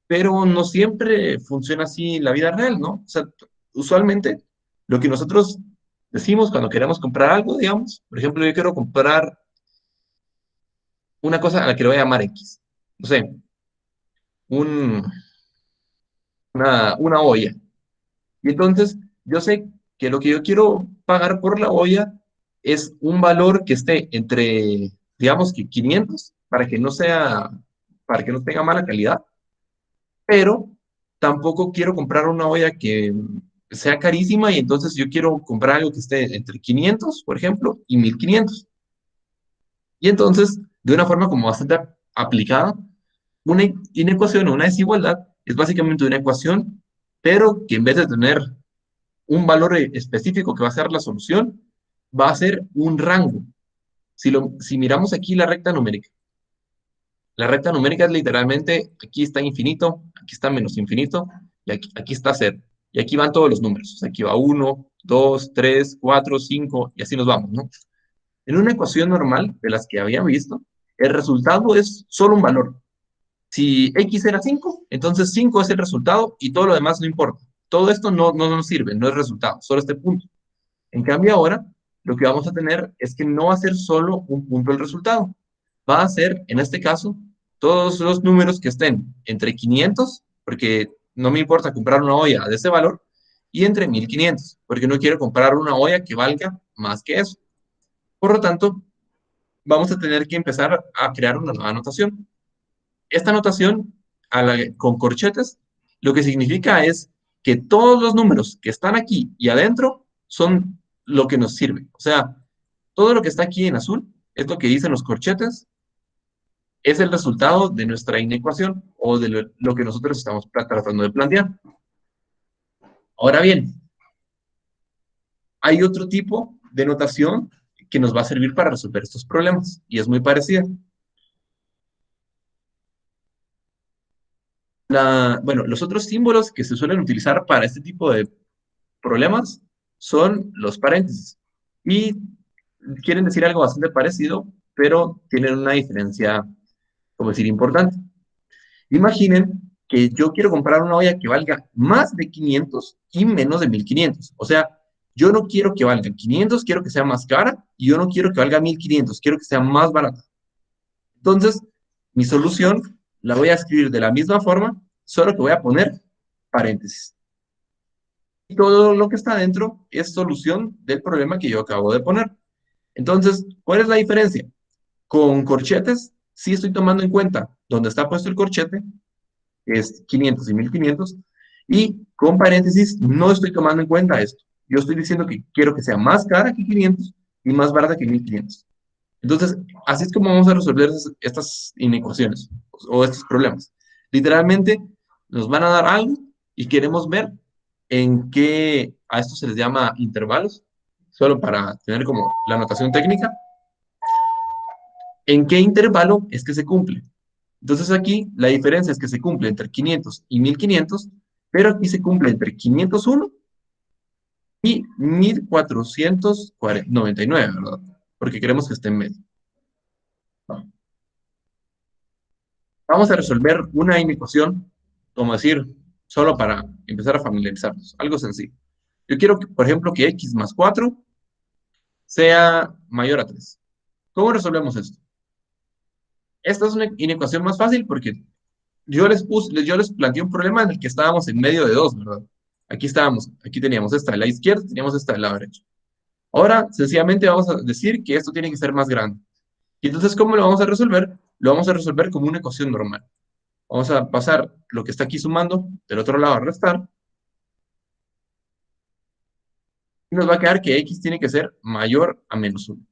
pero no siempre funciona así en la vida real, ¿no? O sea, usualmente lo que nosotros decimos cuando queremos comprar algo, digamos, por ejemplo, yo quiero comprar una cosa a la que le voy a llamar X, no sé, un, una olla. Y entonces yo sé que lo que yo quiero pagar por la olla es un valor que esté entre, digamos que 500, para que no tenga mala calidad, pero tampoco quiero comprar una olla que sea carísima y entonces yo quiero comprar algo que esté entre 500, por ejemplo, y 1500. Y entonces, de una forma como bastante aplicada, una inecuación o una desigualdad es básicamente una ecuación, pero que en vez de tener un valor específico que va a ser la solución, va a ser un rango. Si miramos aquí la recta numérica es literalmente, aquí está infinito, aquí está menos infinito, y aquí está cero. Y aquí van todos los números. O sea, aquí va uno, 2, 3, 4, 5, y así nos vamos, ¿no? En una ecuación normal, de las que había visto, el resultado es solo un valor. Si X era 5, entonces 5 es el resultado y todo lo demás no importa. Todo esto no nos sirve, no es resultado, solo este punto. En cambio ahora, lo que vamos a tener es que no va a ser solo un punto el resultado. Va a ser, en este caso, todos los números que estén entre 500, porque no me importa comprar una olla de ese valor, y entre 1500, porque no quiero comprar una olla que valga más que eso. Por lo tanto, vamos a tener que empezar a crear una nueva notación. Esta notación, con corchetes, lo que significa es que todos los números que están aquí y adentro son lo que nos sirve. O sea, todo lo que está aquí en azul es lo que dicen los corchetes, es el resultado de nuestra inecuación o de lo que nosotros estamos tratando de plantear. Ahora bien, hay otro tipo de notación que nos va a servir para resolver estos problemas y es muy parecida. Bueno, los otros símbolos que se suelen utilizar para este tipo de problemas son los paréntesis. Y quieren decir algo bastante parecido, pero tienen una diferencia, como decir, importante. Imaginen que yo quiero comprar una olla que valga más de 500 y menos de 1500. O sea, yo no quiero que valga 500, quiero que sea más cara, y yo no quiero que valga 1500, quiero que sea más barata. Entonces, mi solución la voy a escribir de la misma forma, solo que voy a poner paréntesis. Y todo lo que está dentro es solución del problema que yo acabo de poner. Entonces, ¿cuál es la diferencia? Con corchetes, sí estoy tomando en cuenta donde está puesto el corchete, que es 500 y 1500, y con paréntesis no estoy tomando en cuenta esto. Yo estoy diciendo que quiero que sea más cara que 500 y más barata que 1500. Entonces, así es como vamos a resolver estas inecuaciones o estos problemas. Literalmente, nos van a dar algo y queremos ver en qué, a esto se les llama intervalos, solo para tener como la notación técnica, en qué intervalo es que se cumple. Entonces aquí la diferencia es que se cumple entre 500 y 1500, pero aquí se cumple entre 501 y 1499, ¿verdad? Porque queremos que esté en medio. Vamos a resolver una inecuación, como decir, solo para empezar a familiarizarnos, algo sencillo. Yo quiero, por ejemplo, que x más 4 sea mayor a 3. ¿Cómo resolvemos esto? Esta es una inecuación más fácil porque yo les planteé un problema en el que estábamos en medio de dos, ¿verdad? Aquí teníamos esta de la izquierda, teníamos esta del lado derecho. Ahora, sencillamente vamos a decir que esto tiene que ser más grande. Y entonces, ¿cómo lo vamos a resolver? Lo vamos a resolver como una ecuación normal. Vamos a pasar lo que está aquí sumando, del otro lado a restar, y nos va a quedar que x tiene que ser mayor a menos uno.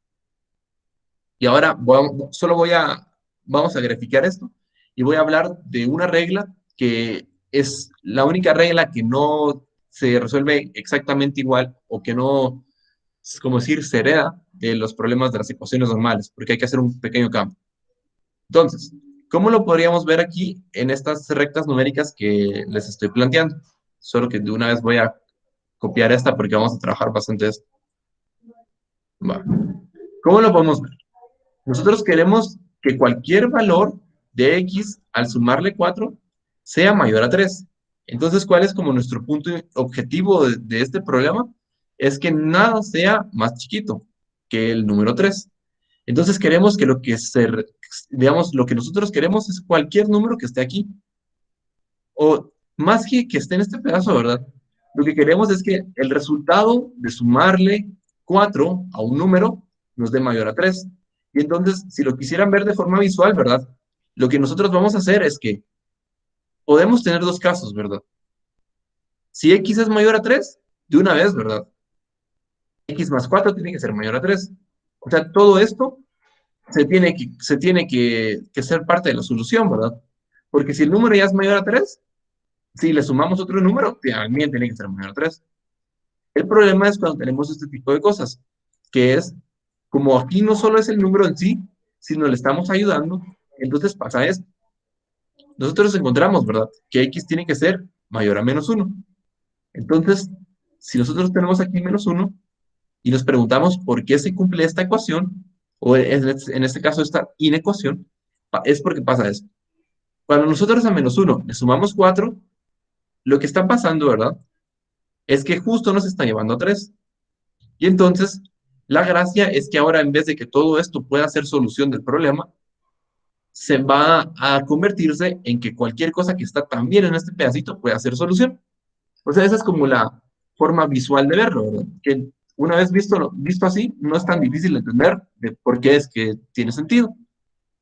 Y ahora vamos a graficar esto y voy a hablar de una regla que es la única regla que no se resuelve exactamente igual o que no, es como decir, se hereda de los problemas de las ecuaciones normales, porque hay que hacer un pequeño cambio. Entonces, ¿cómo lo podríamos ver aquí en estas rectas numéricas que les estoy planteando? Solo que de una vez voy a copiar esta porque vamos a trabajar bastante esto. Va. ¿Cómo lo podemos ver? Nosotros queremos que cualquier valor de x al sumarle 4 sea mayor a 3. Entonces, ¿cuál es como nuestro punto objetivo de este problema? Es que nada sea más chiquito que el número 3. Entonces, queremos que digamos, lo que nosotros queremos es cualquier número que esté aquí. O más que esté en este pedazo, ¿verdad? Lo que queremos es que el resultado de sumarle 4 a un número nos dé mayor a 3. Y entonces, si lo quisieran ver de forma visual, ¿verdad? Lo que nosotros vamos a hacer es que podemos tener dos casos, ¿verdad? Si x es mayor a 3 de una vez, ¿verdad? X más 4 tiene que ser mayor a 3. O sea, todo esto se tiene que ser parte de la solución, ¿verdad? Porque si el número ya es mayor a 3, si le sumamos otro número, también tiene que ser mayor a 3. El problema es cuando tenemos este tipo de cosas, que es, como aquí no solo es el número en sí, sino le estamos ayudando, entonces pasa esto. Nosotros encontramos, ¿verdad? Que x tiene que ser mayor a menos uno. Entonces, si nosotros tenemos aquí menos uno y nos preguntamos por qué se cumple esta ecuación, o en este caso esta inecuación, es porque pasa esto. Cuando nosotros a menos uno le sumamos 4, lo que está pasando, ¿verdad? Es que justo nos está llevando a 3. Y entonces, la gracia es que ahora en vez de que todo esto pueda ser solución del problema, se va a convertirse en que cualquier cosa que está también en este pedacito pueda ser solución. O sea, esa es como la forma visual de verlo, ¿verdad? Que una vez visto así, no es tan difícil de entender de por qué es que tiene sentido.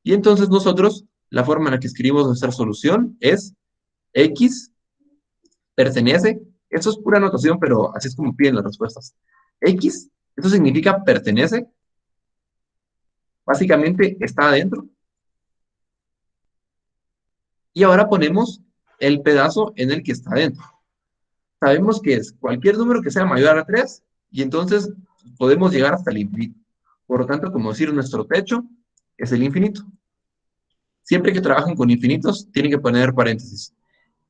Y entonces nosotros, la forma en la que escribimos nuestra solución es x pertenece, eso es pura anotación, pero así es como piden las respuestas. X, eso significa pertenece, básicamente está adentro. Y ahora ponemos el pedazo en el que está adentro. Sabemos que es cualquier número que sea mayor a 3 y entonces podemos llegar hasta el infinito. Por lo tanto, como decir, nuestro techo es el infinito. Siempre que trabajen con infinitos, tienen que poner paréntesis.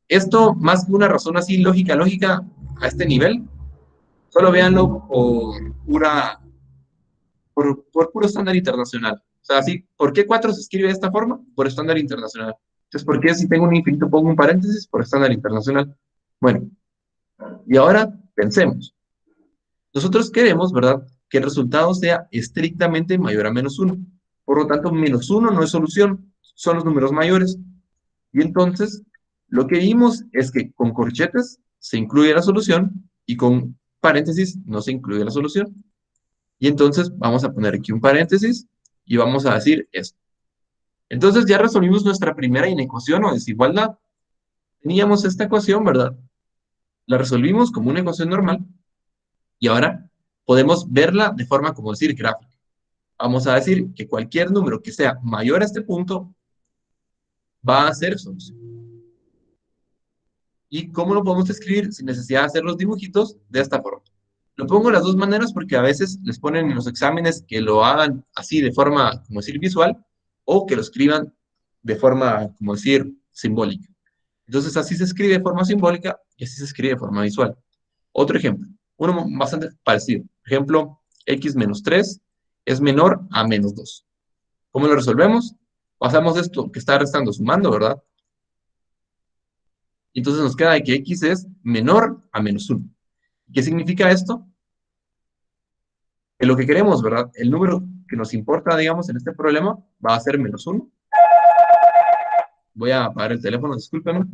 Esto, más que una razón así lógica, a este nivel, solo véanlo por puro estándar internacional. O sea, así, ¿por qué 4 se escribe de esta forma? Por estándar internacional. Entonces, ¿por qué si tengo un infinito pongo un paréntesis? Por estándar internacional. Bueno, y ahora pensemos. Nosotros queremos, ¿verdad?, que el resultado sea estrictamente mayor a menos uno. Por lo tanto, menos uno no es solución, son los números mayores. Y entonces, lo que vimos es que con corchetes se incluye la solución y con paréntesis no se incluye la solución. Y entonces vamos a poner aquí un paréntesis y vamos a decir esto. Entonces ya resolvimos nuestra primera inecuación o desigualdad. Teníamos esta ecuación, ¿verdad? La resolvimos como una ecuación normal y ahora podemos verla de forma, como decir, gráfica. Vamos a decir que cualquier número que sea mayor a este punto va a ser solución. ¿Y cómo lo podemos escribir sin necesidad de hacer los dibujitos? De esta forma. Lo pongo de las dos maneras porque a veces les ponen en los exámenes que lo hagan así de forma, como decir, visual, o que lo escriban de forma, como decir, simbólica. Entonces así se escribe de forma simbólica y así se escribe de forma visual. Otro ejemplo, uno bastante parecido. Ejemplo, x menos 3 es menor a menos 2. ¿Cómo lo resolvemos? Pasamos esto que está restando sumando, ¿verdad? Y entonces nos queda de que x es menor a menos 1. ¿Qué significa esto? Que lo que queremos, ¿verdad? El número que nos importa, digamos, en este problema va a ser menos 1. Voy a apagar el teléfono, discúlpenme.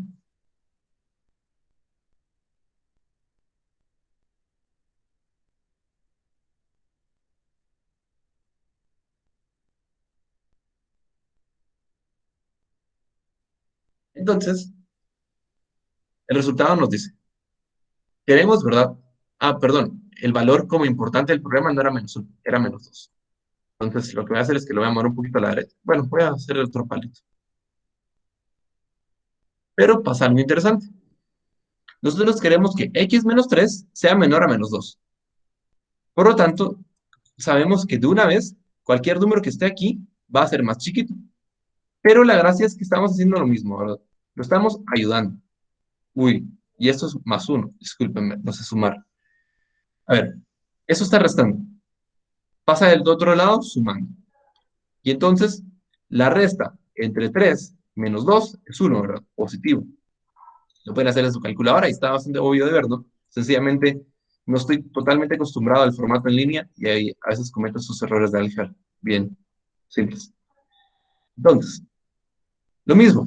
Entonces, el resultado nos dice, queremos, ¿verdad? Ah, perdón, el valor como importante del problema no era -1, era -2. Entonces, lo que voy a hacer es que lo voy a mover un poquito a la derecha. Bueno, voy a hacer el otro palito. Pero pasa algo interesante. Nosotros queremos que x menos 3 sea menor a -2. Por lo tanto, sabemos que de una vez, cualquier número que esté aquí va a ser más chiquito. Pero la gracia es que estamos haciendo lo mismo, ¿verdad? Lo estamos ayudando. Uy, y esto es +1. Discúlpenme, no sé sumar. A ver, eso está restando. Pasa del otro lado sumando. Y entonces, la resta entre 3 menos 2 es 1, ¿verdad? Positivo. Lo pueden hacer en su calculadora y está bastante obvio de ver, ¿no? Sencillamente, no estoy totalmente acostumbrado al formato en línea y ahí a veces cometo esos errores de álgebra. Bien, simples. Entonces, lo mismo.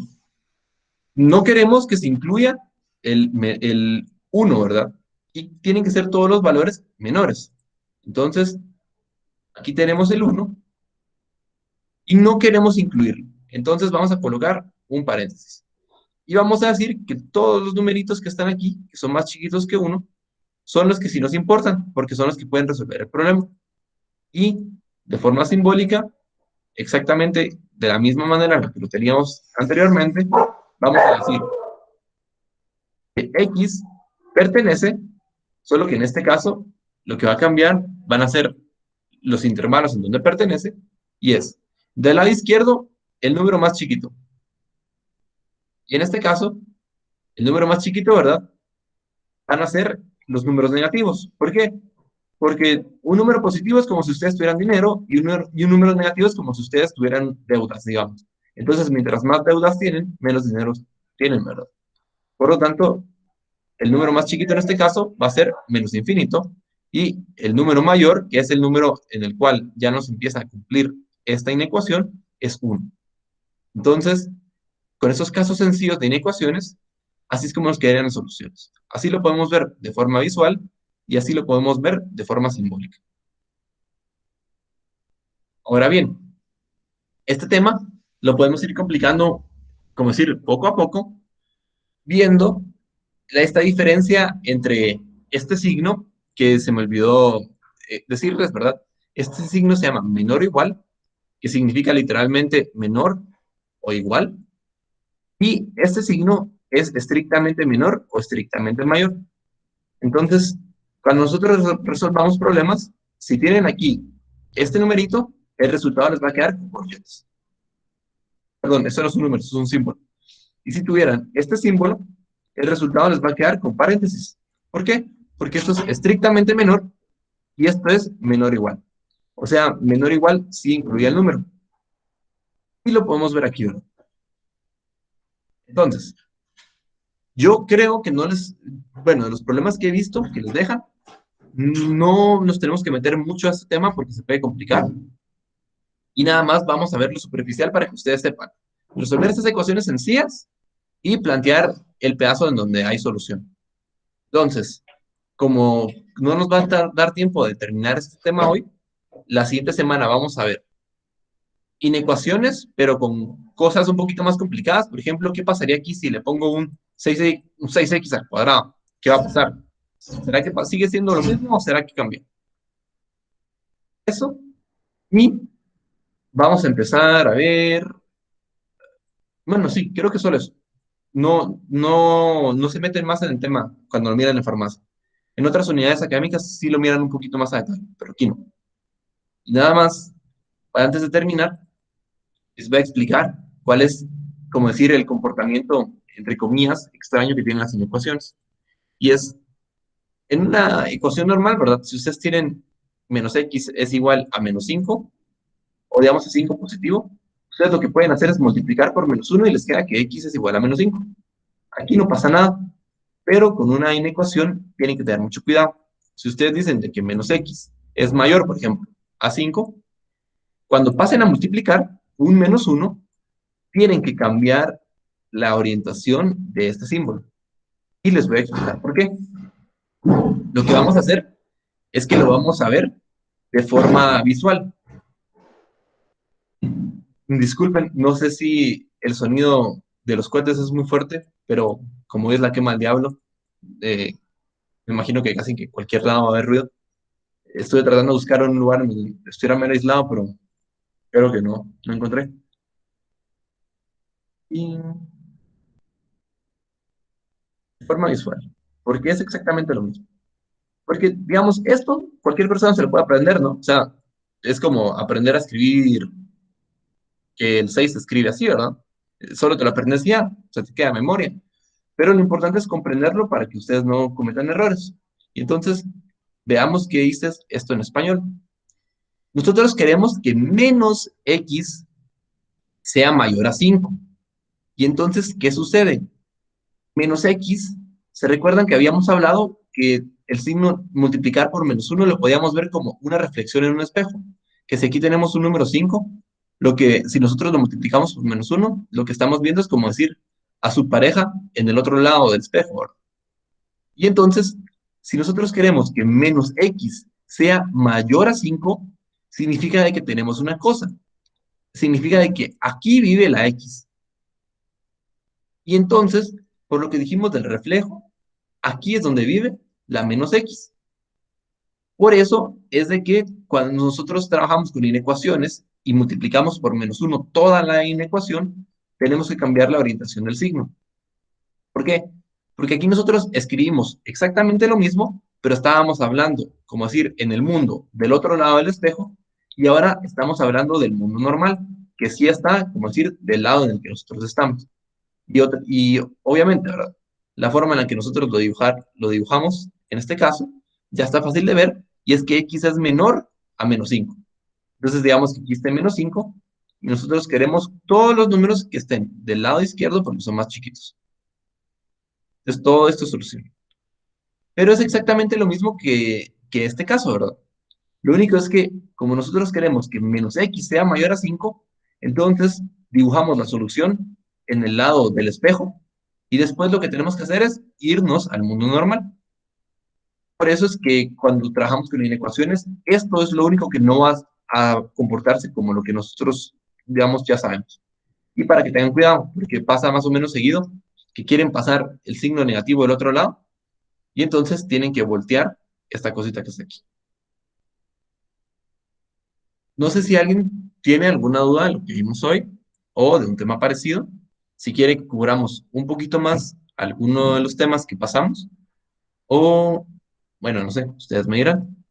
No queremos que se incluya el 1, ¿verdad? Y tienen que ser todos los valores menores. Entonces, aquí tenemos el 1 y no queremos incluirlo. Entonces, vamos a colocar un paréntesis. Y vamos a decir que todos los numeritos que están aquí, que son más chiquitos que 1, son los que sí nos importan, porque son los que pueden resolver el problema. Y de forma simbólica, exactamente de la misma manera en la que lo teníamos anteriormente, vamos a decir que X pertenece, solo que en este caso lo que va a cambiar van a ser los intervalos en donde pertenece, y es del lado izquierdo el número más chiquito. Y en este caso, el número más chiquito, ¿verdad? Van a ser los números negativos. ¿Por qué? Porque un número positivo es como si ustedes tuvieran dinero y un número negativo es como si ustedes tuvieran deudas, digamos. Entonces, mientras más deudas tienen, menos dinero tienen, ¿verdad? Por lo tanto, el número más chiquito en este caso va a ser menos infinito y el número mayor, que es el número en el cual ya nos empieza a cumplir esta inecuación, es 1. Entonces, con esos casos sencillos de inecuaciones, así es como nos quedarían las soluciones. Así lo podemos ver de forma visual y así lo podemos ver de forma simbólica. Ahora bien, este tema lo podemos ir complicando, como decir, poco a poco, viendo esta diferencia entre este signo, que se me olvidó decirles, ¿verdad? Este signo se llama menor o igual, que significa literalmente menor o igual, y este signo es estrictamente menor o estrictamente mayor. Entonces, cuando nosotros resolvamos problemas, si tienen aquí este numerito, el resultado les va a quedar con corchetes. Perdón, eso no es un número, eso es un símbolo. Y si tuvieran este símbolo, el resultado les va a quedar con paréntesis. ¿Por qué? Porque esto es estrictamente menor y esto es menor o igual. O sea, menor o igual sí incluye el número. Y lo podemos ver aquí, ¿verdad? Entonces, yo creo que no les, bueno, de los problemas que he visto que les deja, no nos tenemos que meter mucho a este tema porque se puede complicar. Y nada más vamos a ver lo superficial para que ustedes sepan. Resolver estas ecuaciones sencillas y plantear el pedazo en donde hay solución. Entonces, como no nos va a dar tiempo de terminar este tema hoy, la siguiente semana vamos a ver inecuaciones, pero con cosas un poquito más complicadas. Por ejemplo, ¿qué pasaría aquí si le pongo un 6x al cuadrado? ¿Qué va a pasar? ¿Será que sigue siendo lo mismo o será que cambia? Eso. Y vamos a empezar a ver. Bueno, sí, creo que solo eso. No se meten más en el tema cuando lo miran en farmacia. En otras unidades académicas sí lo miran un poquito más a detalle, pero aquí no. Y nada más, antes de terminar, les voy a explicar cuál es, como decir, el comportamiento, entre comillas, extraño que tienen las inecuaciones. Y es, en una ecuación normal, ¿verdad? Si ustedes tienen menos x es igual a -5, o digamos a 5 positivo, ustedes lo que pueden hacer es multiplicar por -1 y les queda que x es igual a -5. Aquí no pasa nada, pero con una inecuación tienen que tener mucho cuidado. Si ustedes dicen de que menos x es mayor, por ejemplo, a 5, cuando pasen a multiplicar un -1, tienen que cambiar la orientación de este símbolo. Y les voy a explicar por qué. Lo que vamos a hacer es que lo vamos a ver de forma visual. Disculpen, no sé si el sonido de los cohetes es muy fuerte, pero como es la quema del diablo, eh, me imagino que casi que en cualquier lado va a haber ruido. Estuve tratando de buscar un lugar en donde estuviera menos aislado, pero creo que no encontré. Y de forma visual, porque es exactamente lo mismo. Porque, digamos, esto cualquier persona se lo puede aprender, ¿no? O sea, es como aprender a escribir, que el 6 se escribe así, ¿verdad? Solo te lo aprendes y ya, o sea, te queda memoria. Pero lo importante es comprenderlo para que ustedes no cometan errores. Y entonces, veamos qué dices esto en español. Nosotros queremos que menos x sea mayor a 5. Y entonces, ¿qué sucede? Menos x, ¿se recuerdan que habíamos hablado que el signo multiplicar por -1 lo podíamos ver como una reflexión en un espejo? Que si aquí tenemos un número 5, lo que si nosotros lo multiplicamos por -1, lo que estamos viendo es como decir a su pareja en el otro lado del espejo, ¿verdad? Y entonces, si nosotros queremos que menos x sea mayor a 5, significa de que tenemos una cosa. Significa de que aquí vive la x. Y entonces, por lo que dijimos del reflejo, aquí es donde vive la menos x. Por eso es de que cuando nosotros trabajamos con inecuaciones y multiplicamos por -1 toda la inecuación, tenemos que cambiar la orientación del signo. ¿Por qué? Porque aquí nosotros escribimos exactamente lo mismo, pero estábamos hablando, como decir, en el mundo del otro lado del espejo, y ahora estamos hablando del mundo normal, que sí está, como decir, del lado en el que nosotros estamos. Y obviamente, ¿verdad? La forma en la que nosotros lo dibujamos, en este caso, ya está fácil de ver, y es que x es menor a -5. Entonces, digamos que aquí está -5, y nosotros queremos todos los números que estén del lado izquierdo porque son más chiquitos. Entonces, todo esto es solución. Pero es exactamente lo mismo que este caso, ¿verdad? Lo único es que, como nosotros queremos que menos x sea mayor a 5, entonces dibujamos la solución en el lado del espejo y después lo que tenemos que hacer es irnos al mundo normal. Por eso es que cuando trabajamos con inecuaciones, esto es lo único que no va a comportarse como lo que nosotros, digamos, ya sabemos. Y para que tengan cuidado, porque pasa más o menos seguido que quieren pasar el signo negativo del otro lado y entonces tienen que voltear esta cosita que está aquí. No sé si alguien tiene alguna duda de lo que vimos hoy o de un tema parecido. Si quiere que cubramos un poquito más alguno de los temas que pasamos o, bueno, no sé, ustedes me dirán.